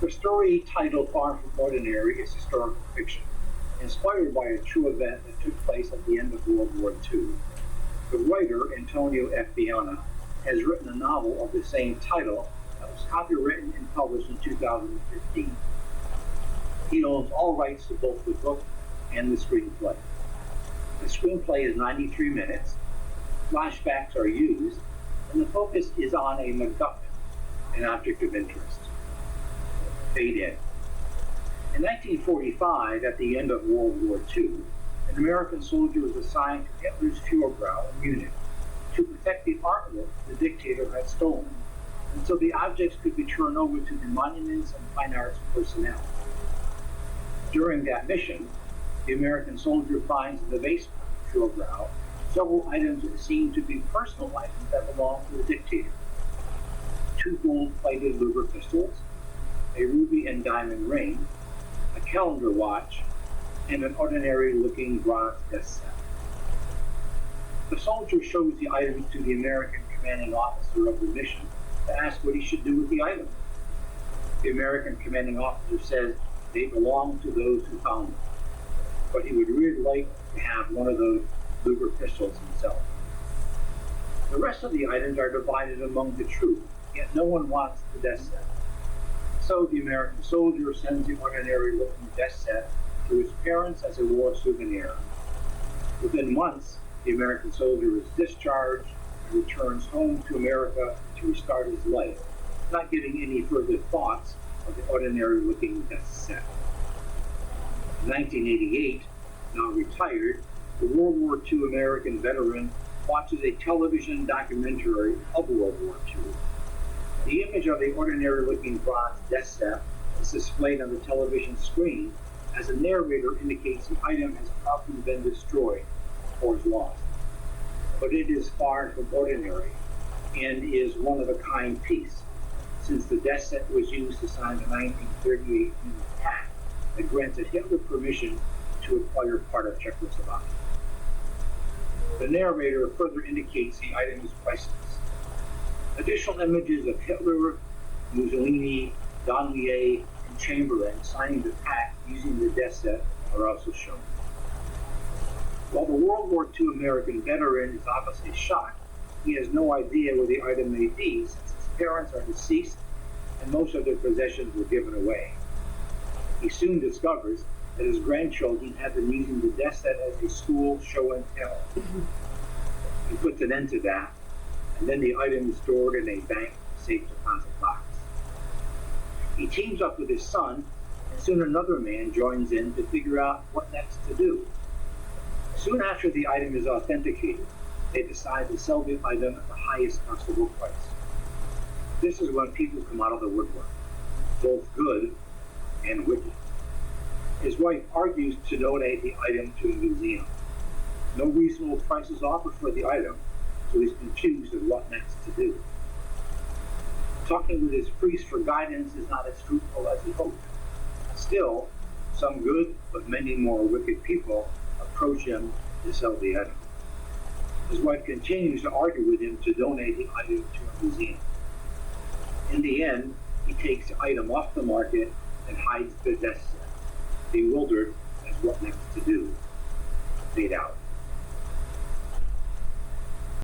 The story, titled Far From Ordinary, is historical fiction, inspired by a true event that took place at the end of World War II. The writer, Antonio F. Viana, has written a novel of the same title that was copywritten and published in 2015. He owns all rights to both the book and the screenplay. The screenplay is 93 minutes, flashbacks are used, and the focus is on a MacGuffin, an object of interest. Fade in. In 1945, at the end of World War II, an American soldier was assigned to Hitler's Führergrau in Munich to protect the artwork the dictator had stolen until the objects could be turned over to the monuments and fine arts personnel. During that mission, the American soldier finds in the basement of Führergrau several items that seem to be personal items that belong to the dictator. 2 gold-plated Luger pistols, a ruby and diamond ring, a calendar watch, and an ordinary-looking bronze desk set. The soldier shows the items to the American commanding officer of the mission to ask what he should do with the items. The American commanding officer says they belong to those who found them, but he would really like to have one of those Luger pistols himself. The rest of the items are divided among the troops, yet no one wants the desk set. So the American soldier sends the ordinary-looking desk set to his parents as a war souvenir. Within months, the American soldier is discharged and returns home to America to restart his life, not giving any further thoughts of the ordinary-looking desk set. In 1988, now retired, the World War II American veteran watches a television documentary of World War II. The image of the ordinary-looking bronze desk set is displayed on the television screen as the narrator indicates the item has probably been destroyed or is lost. But it is far from ordinary and is one-of-a-kind piece, since the desk set was used to sign the 1938 Munich Pact that granted Hitler permission to acquire part of Czechoslovakia. The narrator further indicates the item is priceless. Additional images of Hitler, Mussolini, Donnelly, and Chamberlain signing the pact using the desk set are also shown. While the World War II American veteran is obviously shocked, he has no idea where the item may be since his parents are deceased and most of their possessions were given away. He soon discovers that his grandchildren have been using the desk set as a school show and tell. He puts an end to that, and then the item is stored in a bank safe deposit box. He teams up with his son, and soon another man joins in to figure out what next to do. Soon after the item is authenticated, they decide to sell the item at the highest possible price. This is when people come out of the woodwork, both good and wicked. His wife argues to donate the item to a museum. No reasonable price is offered for the item, so he's confused as what next to do. Talking with his priest for guidance is not as fruitful as he hoped. Still, some good but many more wicked people approach him to sell the item. His wife continues to argue with him to donate the item to a museum. In the end, he takes the item off the market and hides the desk set, bewildered as what next to do. Fade out.